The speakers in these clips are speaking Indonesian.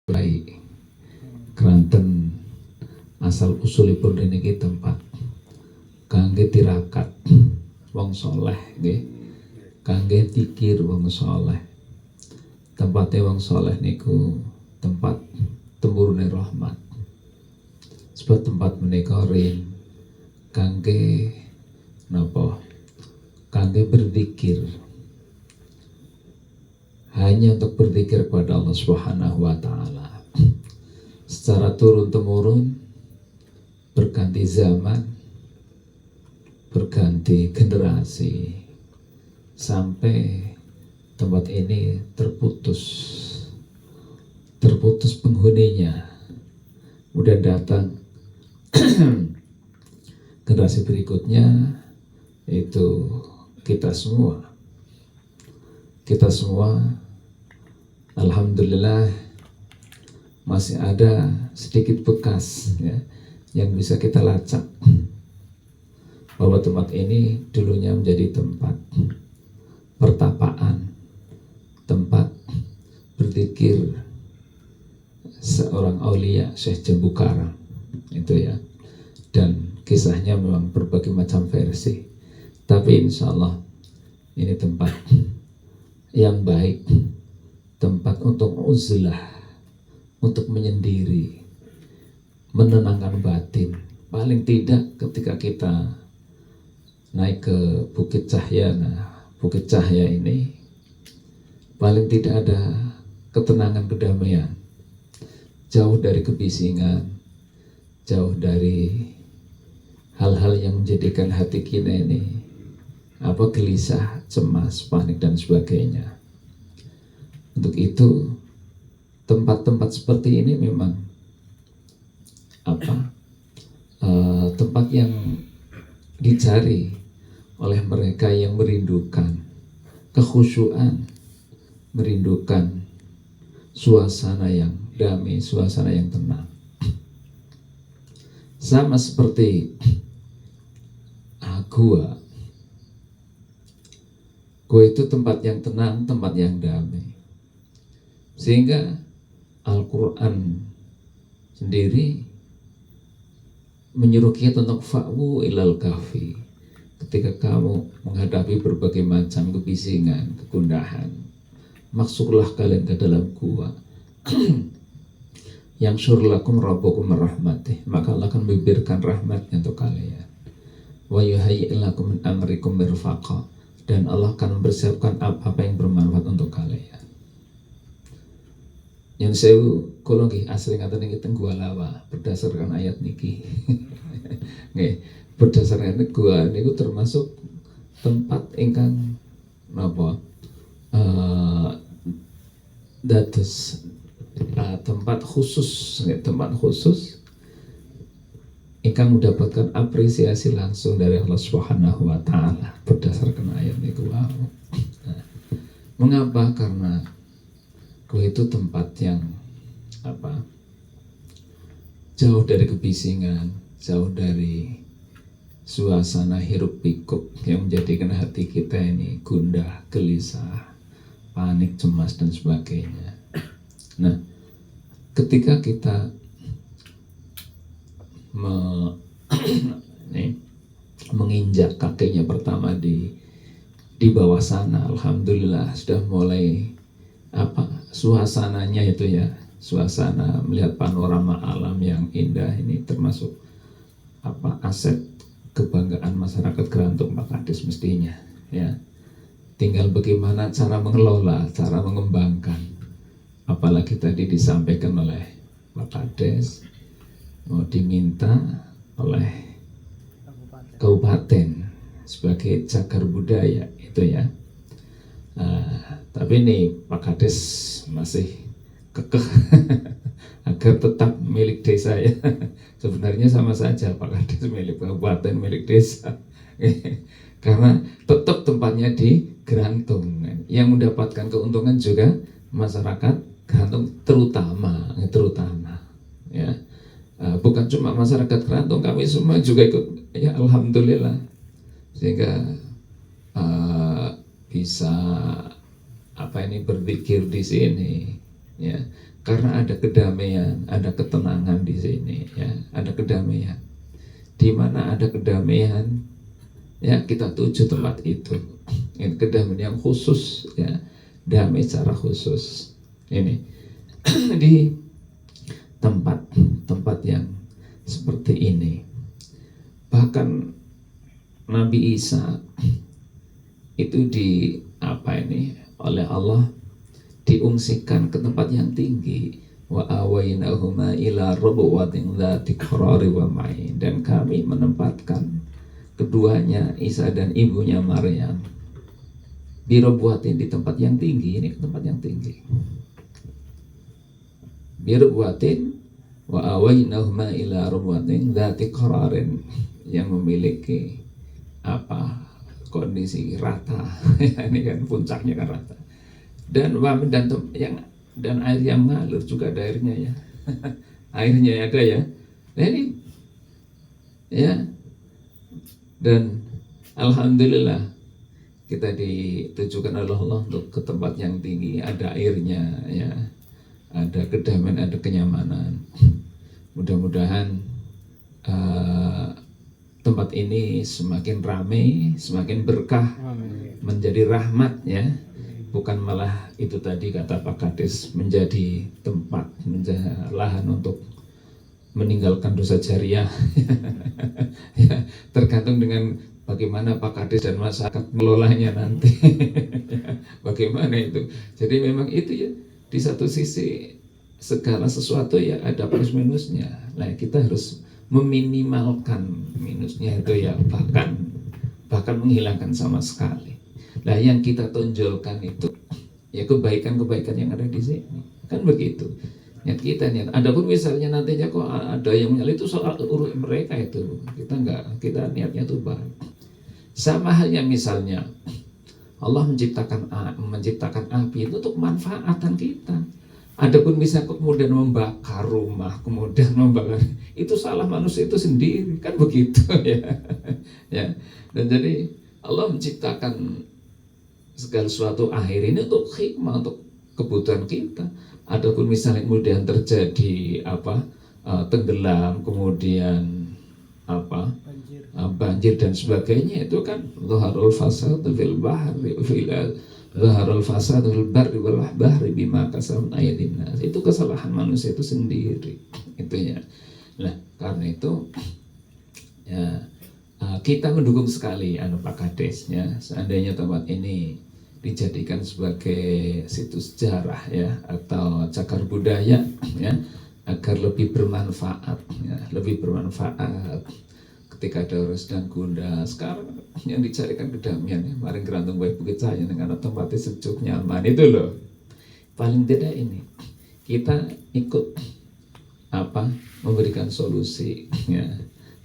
baik keranten asal usulipun niki tempat kangge tirakat wong soleh nggih, kangge tikir wong soleh. Tempatnya wong soleh niku tempat temurune rahmat. Sebab tempat menika ring kangge napa? Kangge berzikir. Hanya untuk berzikir kepada Allah Subhanahu wa taala. Secara turun temurun, berganti zaman, berganti generasi, sampai tempat ini terputus penghuninya. Kemudian datang generasi berikutnya, yaitu kita semua alhamdulillah masih ada sedikit bekas ya, yang bisa kita lacak bahwa tempat ini dulunya menjadi tempat pertapaan, tempat berzikir seorang aulia Syekh Jambu Karang itu ya. Dan kisahnya memang berbagai macam versi, tapi insya Allah ini tempat yang baik, tempat untuk uzlah, untuk menyendiri, menenangkan batin. Paling tidak ketika kita naik ke Bukit Cahya, Bukit Cahya ini paling tidak ada ketenangan, kedamaian, jauh dari kebisingan, jauh dari hal-hal yang menjadikan hati kita ini gelisah, cemas, panik dan sebagainya. Untuk itu tempat-tempat seperti ini memang tempat yang dicari oleh mereka yang merindukan kekhusyuan, merindukan suasana yang damai, suasana yang tenang. Sama seperti gua itu tempat yang tenang, tempat yang damai. Sehingga Al-Quran sendiri menyuruh kita untuk fa'wu ilal kahfi. Ketika kamu menghadapi berbagai macam kebisingan, kegundahan, masuklah kalian ke dalam gua. Yang syurlakum rabbukum rahmatih, maka Allah akan memberikan rahmatnya untuk kalian. Wa yuhayyi lakum min amrikum mirfaqa, dan Allah akan mempersiapkan apa-apa yang bermanfaat untuk kalian. Yang saya kula nggih asli ngaten niki teng Gua Lawa berdasarkan ayat niki. Nggih, berdasarkan gua niku termasuk tempat ingkang napa? Dados tempat khusus, tempat khusus ingkang mendapatkan apresiasi langsung dari Allah Subhanahu wa taala berdasarkan ayat niku. Nah, mengapa? Karena gua itu tempat yang jauh dari kebisingan, jauh dari suasana hiruk pikuk yang menjadikan hati kita ini gundah, gelisah, panik, cemas dan sebagainya. Nah, ketika kita menginjak kakinya pertama di bawah sana, alhamdulillah sudah mulai suasananya itu ya, suasana melihat panorama alam yang indah ini termasuk aset kebanggaan masyarakat Gerantung Pak Kades mestinya ya. Tinggal bagaimana cara mengelola, cara mengembangkan. Apalagi tadi disampaikan oleh Pak Kades, mau diminta oleh kabupaten sebagai cagar budaya itu ya. Tapi ini Pak Kades masih kekeh agar tetap milik desa ya. Sebenarnya sama saja Pak Kades milik kabupaten, milik desa. Karena tetap tempatnya di Gerantung, yang mendapatkan keuntungan juga masyarakat Gerantung terutama ya. Bukan cuma masyarakat Gerantung, kami semua juga ikut ya, alhamdulillah, sehingga bisa berzikir di sini ya. Karena ada kedamaian, ada ketenangan di sini, ya, ada kedamaian. Di mana ada kedamaian, ya kita tuju tempat itu. Ini kedamaian yang khusus, ya, damai secara khusus. Ini di tempat yang seperti ini. Bahkan Nabi Isa itu oleh Allah diungsikan ke tempat yang tinggi. Wa awainahuma ila rabwatin dzati qarari wa ma'in, dan kami menempatkan keduanya, Isa dan ibunya Maryam, di rabwatin, di tempat yang tinggi. Ini tempat yang tinggi. Bi rabwatin wa awainahuma ila rabwatin dzati qararin, yang memiliki kondisi rata. Ini kan puncaknya kan rata. Dan air yang mengalir juga ada airnya, ya. Airnya ada, ya. Nah ini, ya. Dan alhamdulillah kita ditujukan oleh Allah untuk ke tempat yang tinggi, ada airnya, ya. Ada kedamaian, ada kenyamanan. Mudah-mudahan tempat ini semakin ramai, semakin berkah, menjadi rahmat, ya. Bukan malah itu tadi kata Pak Kades, menjadi tempat, menjadi lahan untuk meninggalkan dosa jariah. Ya, tergantung dengan bagaimana Pak Kades dan masyarakat melolanya nanti. Bagaimana itu. Jadi memang itu, ya, di satu sisi segala sesuatu, ya, ada plus minusnya. Nah, kita harus meminimalkan minusnya itu, ya, bahkan menghilangkan sama sekali. Nah, yang kita tonjolkan itu, ya, kebaikan-kebaikan yang ada di sini. Kan begitu. Niat kita, niat. Adapun misalnya nantinya kok ada yang menyalahi, itu soal urut mereka itu. Kita niatnya itu baik. Sama halnya misalnya Allah menciptakan api itu untuk manfaatan kita. Adapun misalnya kemudian membakar rumah, kemudian membakar, itu salah manusia itu sendiri, kan begitu, ya. Ya. Dan jadi Allah menciptakan segala sesuatu akhir ini untuk hikmah, untuk kebutuhan kita. Adapun misalnya kemudian terjadi tenggelam, kemudian banjir dan sebagainya, itu kan zaharul fasad fil bahri zaharul fasad fil barri wal bahri bima kasabat aydin nas. Itu kesalahan manusia itu sendiri, itu, ya. Nah, karena itu, ya, kita mendukung sekali Pak Kades, ya, seandainya tempat ini dijadikan sebagai situs sejarah, ya, atau cagar budaya, ya, agar lebih bermanfaat, ya, lebih bermanfaat ketika ada urus dan gunda. Sekarang yang dicarikan kedamaian, ya, mari gerantung baik bukit saya dengan tempatnya sejuk nyaman, itu loh. Paling tidak ini kita ikut memberikan solusi, ya,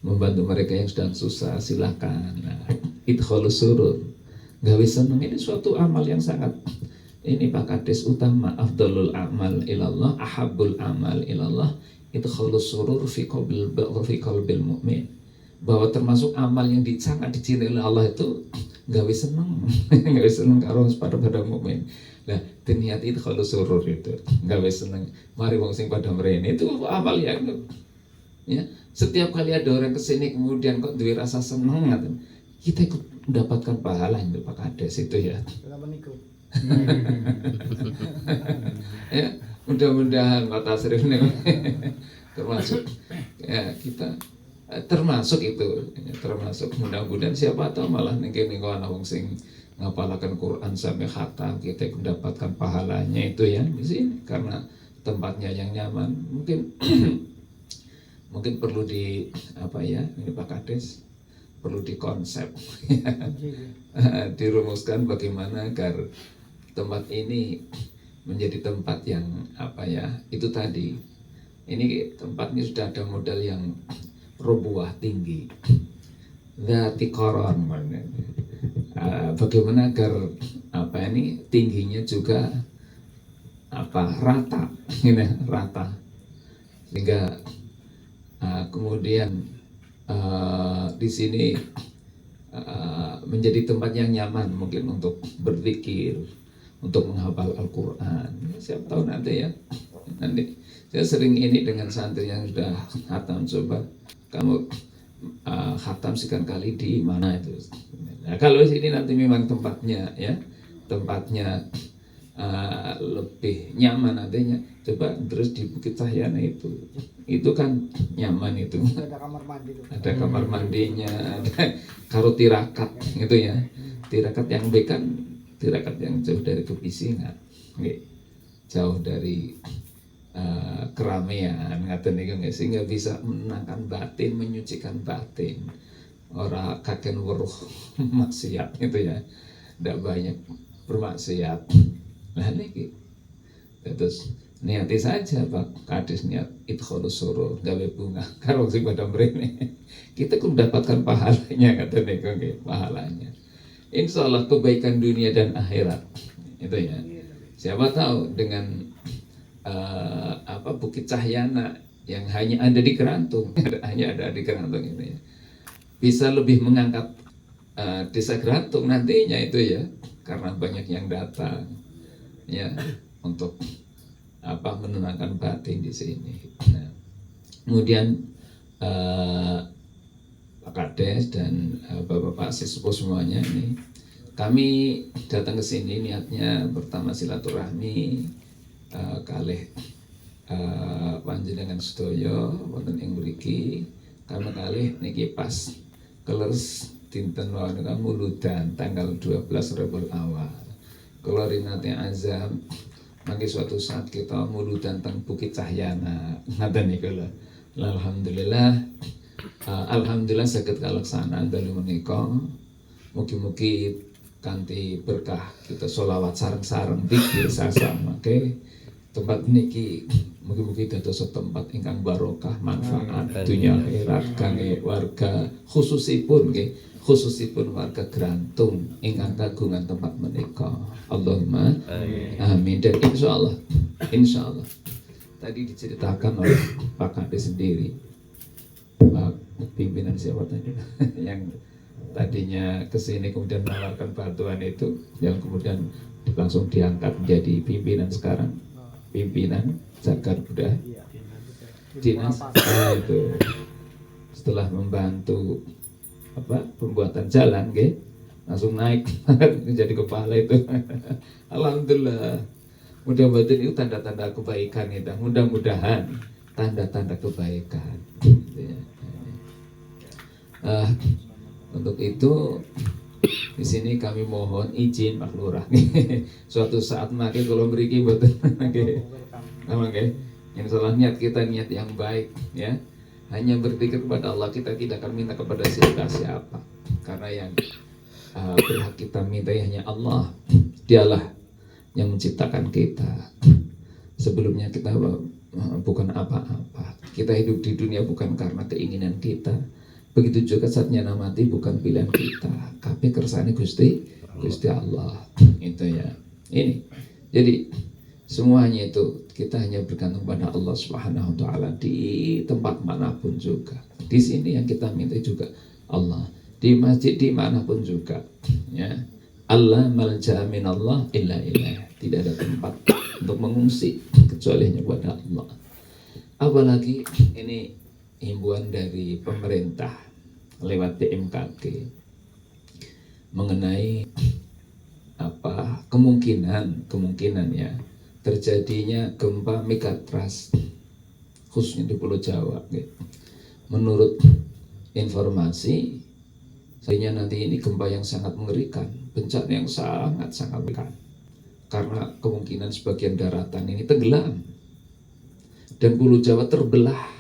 membantu mereka yang sedang susah. Silakan, nah, idkhalus surur, gawe seneng, ini suatu amal yang sangat, ini Pak Kades, utama. Afdalul amal ilallah, ahabbul amal ilallah, idkhalus surur fi qalbil mu'min. Bahwa termasuk amal yang sangat dicintai oleh Allah itu gawe seneng. Gawe seneng karo pada mukmin. Nah, niat itu kalau surur itu gawe seneng. Mari wong sing pada mrene itu amal yang, ya, setiap kali ada orang kesini kemudian kok duwe rasa seneng, kita ikut mendapatkan pahala itu Pak Kades, itu, ya. Ya, mudah-mudahan Pak Tasrif termasuk, ya, kita termasuk itu, ya, termasuk mudah-mudahan siapa tahu malah nengke ana wong sing ngapalaken Quran sampai khatam, kita mendapatkan pahalanya itu, ya, di sini karena tempatnya yang nyaman. Mungkin perlu ini Pak Kades perlu dikonsep, dirumuskan bagaimana agar tempat ini menjadi tempat yang itu tadi. Ini tempatnya sudah ada modal yang robuah tinggi, dzati qarar, bagaimana agar tingginya juga rata, rata, sehingga kemudian di sini menjadi tempat yang nyaman mungkin untuk berzikir, untuk menghafal Al-Quran. Siapa tahu nanti, ya, Nanti saya sering ini dengan santri yang sudah khatam, coba kamu khatam sekian kali di mana itu. Nah, kalau sini nanti memang tempatnya ya, tempatnya lebih nyaman nantinya, coba terus di Bukit Cahyana itu kan nyaman itu. Ada kamar mandi tuh. Ada kamar mandinya, ada karo tirakat gitu ya. Tirakat yang B kan tirakat yang jauh dari kebisingan, jauh dari keramaian, ngaten niku nggih, sehingga bisa menenangkan batin, menyucikan batin. Ora kaken weruh maksiat gitu ya. Ndak banyak bermaksiat. Nah niki terus niati saja Pak Kades, niat idkhalus surur gawe bunga karo sing pada mrene. Kita mendapatkan pahalanya, kata niku nggih, pahalanya. Insya Allah kebaikan dunia dan akhirat itu ya. Siapa tahu dengan Bukit Cahyana yang hanya ada di Kerantung, hanya ada di Kerantung itu ya, bisa lebih mengangkat desa Kerantung nantinya itu ya, karena banyak yang datang ya untuk menenangkan batin di sini. Nah, kemudian Pak Kades dan Bapak-bapak sesepuh semuanya ini, kami datang ke sini niatnya pertama silaturahmi kalih panjenengan sedaya wonten ing mriki, kami kalih niki pas keles dinten wau muludan tanggal 12 Rabiul Awal. Kula rinate azam mangke suatu saat kita muludan teng Bukit Cahyana. Ngaten niku lho. Alhamdulillah saged kalaksanan dalu menika. Mugi-mugi kanthi berkah kita sholawat sareng-sareng zikir sasama tempat niki mugi-mugi dados tempat ingkang barokah manfaat dunia akhirat kangge warga khususipun warga Kerantung ingkang kagungan tempat menika. Allahumma amin. Dan insyaallah tadi diceritakan oleh Pak Kades sendiri, Pak pimpinan siapa tadi yang tadinya kesini kemudian menawarkan bantuan itu, yang kemudian langsung diangkat menjadi pimpinan sekarang, pimpinan Zakat Budaya Dinas. Itu setelah membantu pembuatan jalan, langsung naik menjadi kepala itu. Alhamdulillah. Mudah-mudahan itu tanda-tanda kebaikan itu. Mudah-mudahan tanda-tanda kebaikan. Untuk itu di sini kami mohon izin Pak Lurah. Suatu saat makin kalau mriki mboten insyaallah niat kita niat yang baik ya. Hanya berpikir kepada Allah, kita tidak akan minta kepada siapa. Karena yang berhak kita minta hanya Allah. Dialah yang menciptakan kita. Sebelumnya kita bukan apa-apa. Kita hidup di dunia bukan karena keinginan kita. Begitu juga saatnya mati bukan pilihan kita. Kabeh kersane Gusti Allah. Itu ya. Ini. Jadi semuanya itu kita hanya bergantung pada Allah Subhanahu wa taala di tempat manapun juga. Di sini yang kita minta juga Allah. Di masjid dimanapun juga. Ya. Allah malja minallah illa ilaih. Tidak ada tempat untuk mengungsi kecuali hanya kepada Allah. Apalagi ini himbauan dari pemerintah lewat BMKG mengenai kemungkinan ya terjadinya gempa megatrust khususnya di Pulau Jawa. Menurut informasi sebenarnya nanti ini gempa yang sangat mengerikan, bencana yang sangat mengerikan, karena kemungkinan sebagian daratan ini tenggelam dan Pulau Jawa terbelah.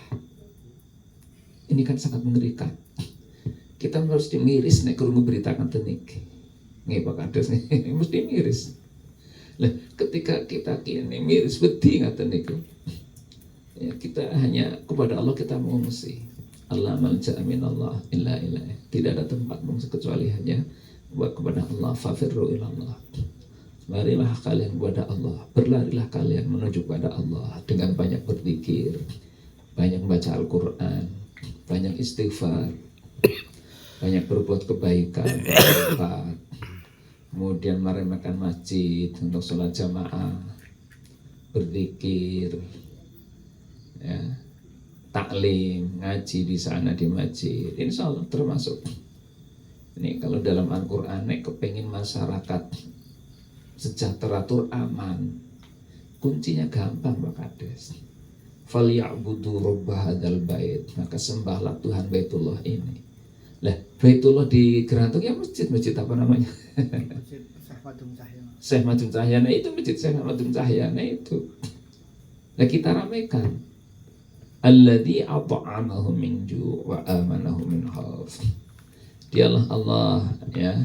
Ini kan sangat mengerikan. Kita harus dimiris nek krungu berita ngoten niki. Nggih Pak Kades mesti miris. Lah ketika kita kini miris wedi ngoten niku. Ya, kita hanya kepada Allah kita mengungsi. Allah malja minallah illa ilaih. Tidak ada tempat mengungsi kecuali hanya kepada Allah. Fafirru ilallah. Marilah kalian kepada Allah. Berlarilah kalian menuju kepada Allah dengan banyak berzikir, banyak membaca Al-Qur'an, banyak istighfar, banyak berbuat kebaikan, kemudian meremehkan masjid untuk sholat jamaah, berzikir, ya, taklim, ngaji di sana di masjid, insya Allah termasuk. Ini kalau dalam Al-Quran kepengin masyarakat sejahtera tur aman, kuncinya gampang Pak Kades. Falyabudu robba hadzal bait, maka sembahlah Tuhan Baitullah ini. Lah, Baitullah di Gerantung ya masjid apa namanya? Masjid Syekh Madun Cahyana itu masjid Syekh Madun Cahyana itu. Nah kita ramaikan. Alladzi at'amahum min ju' wa amanahum min khauf. Dialah Allah ya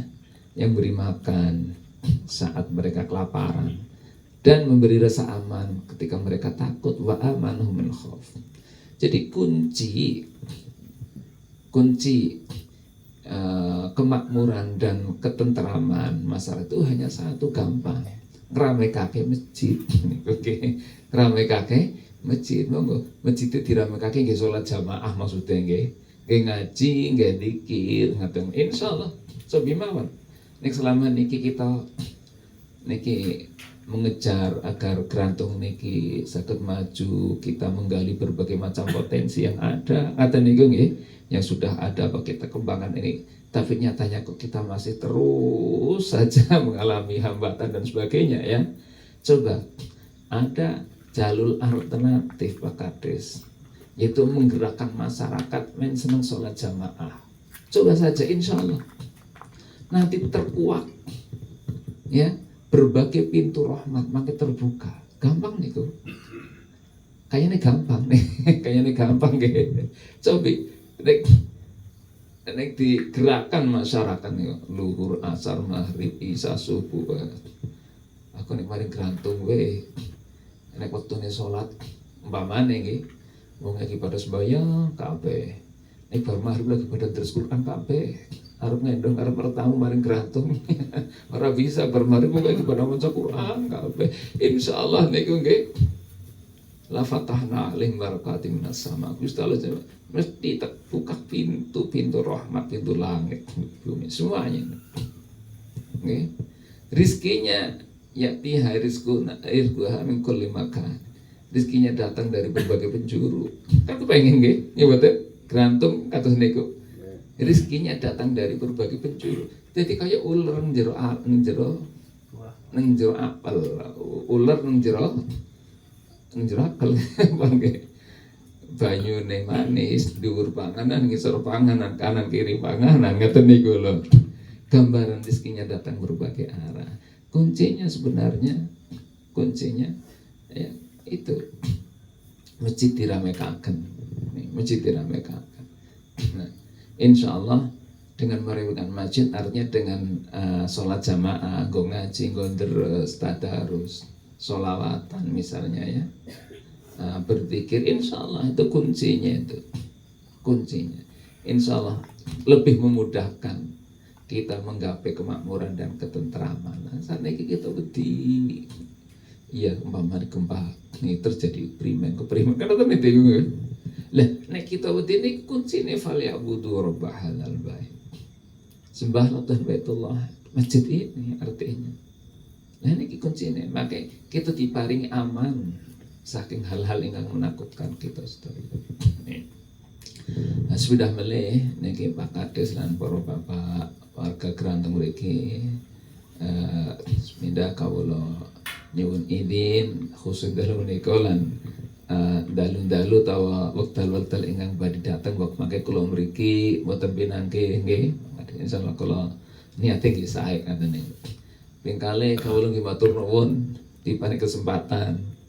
yang beri makan saat mereka kelaparan dan memberi rasa aman ketika mereka takut, wa amanahum min khauf. Jadi kunci kemakmuran dan ketentraman masyarakat itu hanya satu, gampang, ngramekake masjid. Oke, ngramekake masjid. Monggo masjid itu diramekake nggih salat jamaah, maksudnya nggih ngaji, nggih zikir, ngaten. Insyaallah sebimawon. Nek selama niki kita niki mengejar agar Gerantung niki saged maju, kita menggali berbagai macam potensi yang ada, ngaten niku nggih, yang sudah ada apa kita kembangkan ini. Tapi nyatanya kok kita masih terus saja mengalami hambatan dan sebagainya ya. Coba ada jalur alternatif Pak Kades, yaitu menggerakkan masyarakat main seneng sholat jamaah. Coba saja, insya Allah nanti terkuak ya, berbagai pintu rahmat makin terbuka. Gampang nih kok, kayaknya gampang nih, kayaknya gampang gitu. Coba nek digerakkan masyarakat nih, luhur, asar, maghrib, isya, subuh. Aku nek mari Gerantung we, nek wektune salat umpamane nggih, wong lagi pada sembahyang kabeh. Nek bar maghrib lagi pada terus Quran kabeh. Arep ngendong arep pertama mari Gerantung. Ora bisa bar maghrib lagi pada maca Quran kabeh. Insyaallah niku nggih la fatahna alim barakatim minas sama. Gusti Allah mesti terbuka pintu rahmat, pintu langit, bumi, semuanya. Okay. Rizkinya ya'tiha rizquha min kulli makan. Rizkinya datang dari berbagai penjuru. Kan pengen nggih, ya betul. Gerantung kados niku. Rizkinya datang dari berbagai penjuru. Jadi kayak ular nang jero apel, ular nang jero apel. Banyune manis, dhuwur panganan, ngisor panganan, kanan kiri panganan, ngeten niku lho. Gambaran rezekinya datang berbagai arah. Kuncinya ya itu masjid diramekaken. Masjid diramekaken. Nah, insya Allah dengan meremehkan masjid artinya dengan sholat jamaah, nggo ngaji, nggo deres, tadarus, sholawatan misalnya ya. Berzikir, insya Allah itu kuncinya insya Allah lebih memudahkan kita menggapai kemakmuran dan ketentraman. Nah, saat ini kita berdiri ya umpama gempa ini terjadi keprimen karena temen itu lah nek kita berdiri kuncinya falyabudu robba hadzal bait, sembahlah Tuhan Baitullah masjid ini artinya. Nah ini kuncinya, maka kita diparingi aman saking hal-hal yang menakutkan kita sedaya. Nah, sudah meleh niki Pak Kades lan para bapak warga Gerantung mriki semindah kawula nyuwun idin khusus dalu menika lan dalu-dalu tawa wekdal-wekdal ingkang badhe dateng wektu mangke kula mriki mboten pinangke nggih. Insyaallah kula niate nggih sae katene. Pingkale kawula nggih matur nuwun diparing kesempatan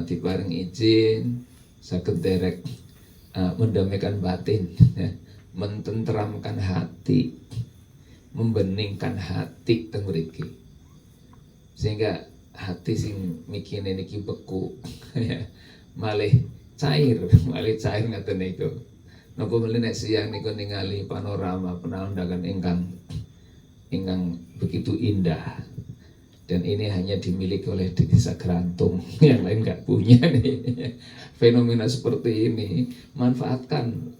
diparing izin saged derek mendamaikan batin, mententeramkan hati, membeningkan hati teng mriki. Sehingga hati sing mikine niki beku malih cair ngaten niku. Napa meli nek siang niku ningali panorama pemandangan ingkang begitu indah. Dan ini hanya dimiliki oleh desa Gerantung, yang lain nggak punya nih. Fenomena seperti ini manfaatkan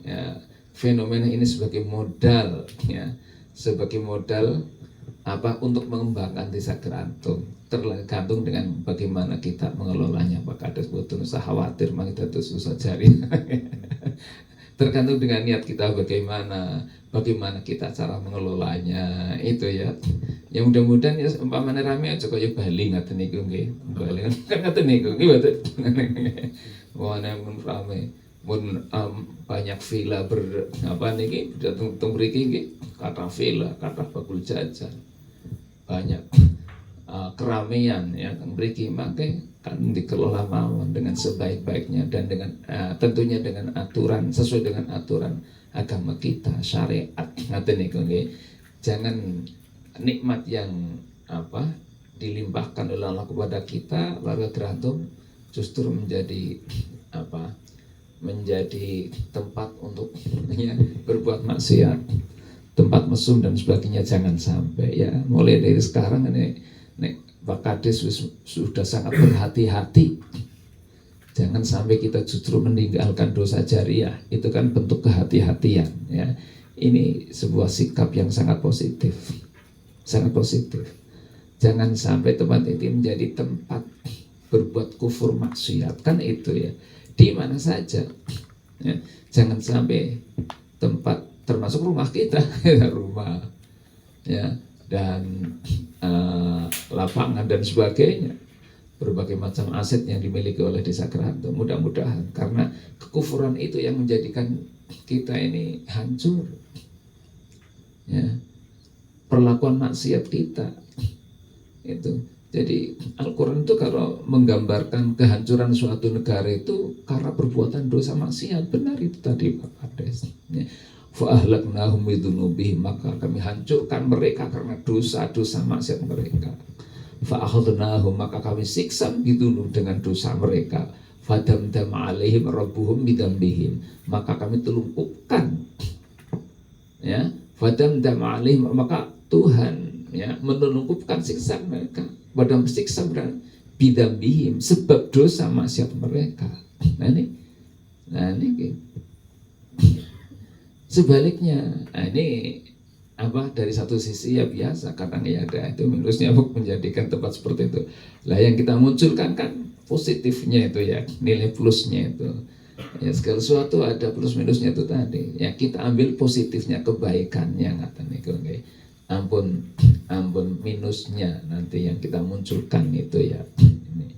ya, fenomena ini sebagai modal ya, sebagai modal apa untuk mengembangkan desa Gerantung. tergantung dengan bagaimana kita mengelolanya. Maka ada sebetulnya usah khawatir mang kita tuh susah cari. Tergantung dengan niat kita bagaimana kita cara mengelolanya itu ya. Ya mudah-mudahan ya umpamane rame aja kaya Bali ngaten niku nggih. Bali kan ngaten niku nggih mboten. Wah mun rame mun banyak villa datang mriki nggih kathah villa, kathah bakul jajan. Banyak keramaian ya teng mriki mangke kan dikelola mawon dengan sebaik-baiknya dan dengan tentunya dengan aturan sesuai dengan aturan agama kita, syariat ngaten niku nggih. Jangan nikmat yang dilimpahkan oleh Allah kepada kita lalu tergantung justru menjadi menjadi tempat untuk ya, berbuat maksiat, tempat mesum dan sebagainya. Jangan sampai ya, mulai dari sekarang ini Pak Kades sudah sangat berhati-hati. Jangan sampai kita justru meninggalkan dosa jariah. Itu kan bentuk kehati-hatian ya. Ini sebuah sikap yang sangat positif. Sangat positif. Jangan sampai tempat ini menjadi tempat berbuat kufur maksiat, kan itu ya. Di mana saja ya. Jangan sampai tempat termasuk rumah kita rumah ya dan lapangan dan sebagainya, berbagai macam aset yang dimiliki oleh Desa Keranto. Mudah-mudahan karena kekufuran itu yang menjadikan kita ini hancur ya, perlakuan maksiat kita itu. Jadi Al-Quran itu kalau menggambarkan kehancuran suatu negara itu karena perbuatan dosa maksiat, benar itu tadi Pak Kades ya. Fa'ahlaknahum bidunubihim, maka kami hancurkan mereka karena dosa-dosa maksiat mereka. Fa'akhadnahum, maka kami siksa bidunub dengan dosa mereka. Fadamdam alaihim rabbuhum bidambihim, maka kami telungkupkan ya. Fadamdam alaihim, maka Tuhan ya menelungkupkan siksa mereka. Pada siksa bidambihim, sebab dosa maksiat mereka. Nah ini sebaliknya, ini dari satu sisi ya biasa, kadang ya ada itu minusnya menjadikan tempat seperti itu. Lah yang kita munculkan kan positifnya itu ya, nilai plusnya itu. Ya segala sesuatu ada plus minusnya itu tadi. Ya kita ambil positifnya, kebaikannya ngaten niku nggih. Ampun minusnya nanti yang kita munculkan itu ya. Ini.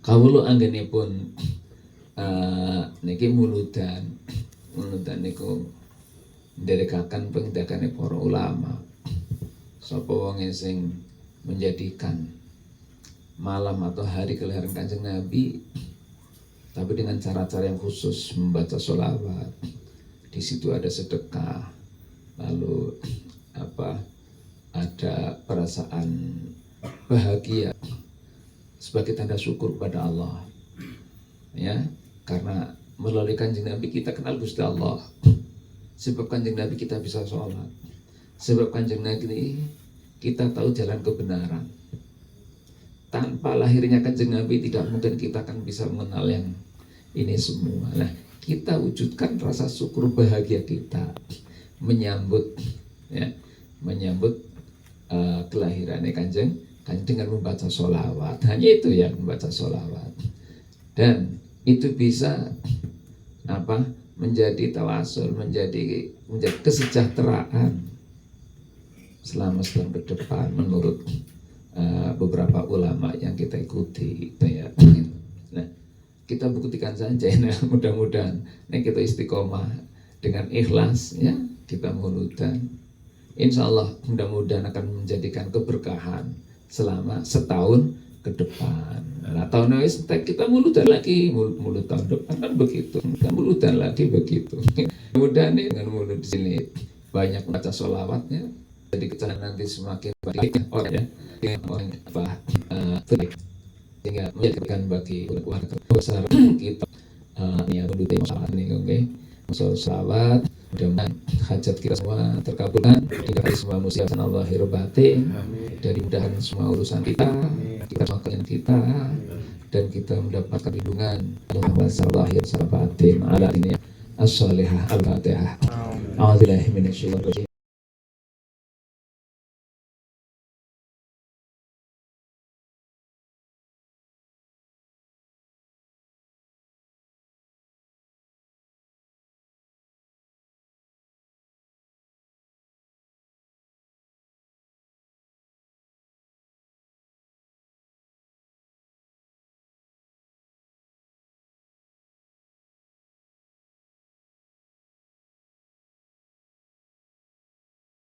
Kawula anggenipun niki muludan niku nderekaken pengdakane para ulama. Sapa wong sing menjadikan malam atau hari kelahiran Kanjeng Nabi tapi dengan cara-cara yang khusus, membaca sholawat. Di situ ada sedekah, lalu ada perasaan bahagia sebagai tanda syukur pada Allah ya, karena melalui Kanjeng Nabi kita kenal Gusti Allah, sebab Kanjeng Nabi kita bisa sholat, sebab Kanjeng Nabi kita tahu jalan kebenaran. Tanpa lahirnya Kanjeng Nabi tidak mungkin kita akan bisa mengenal yang ini semua. Nah, kita wujudkan rasa syukur bahagia kita menyambut kelahirannya Kanjeng dengan membaca sholawat. Hanya itu ya, membaca sholawat. Dan itu bisa menjadi tawasul, menjadi kesejahteraan selama setahun ke depan menurut beberapa ulama yang kita ikuti itu ya. Nah, kita buktikan saja ya, mudah-mudahan kita istiqomah dengan ikhlas ya, kita muludan. Insya Allah mudah-mudahan akan menjadikan keberkahan selama setahun ke depan. Nah, tahun ini kita muludan lagi, mulut tahun depan kan begitu. Kita muludan lagi begitu. Mudah-mudahan dengan mulut di sini banyak baca sholawatnya, jadi kita nanti semakin baik orang ya, baik sehingga menjadikan bagi keluarga besar kita niat menuti masalah ini, oke? Sholawat, mudah-mudahan hajat kita semua terkabulkan, dikasih semua musibah Allah batin, dari mudahan semua urusan kita makan kita, dan kita mendapatkan lindungan Allah lahir secara batin ala ini as-salihah al-fatihah. A'udzubillahi minasyaitonir rajim.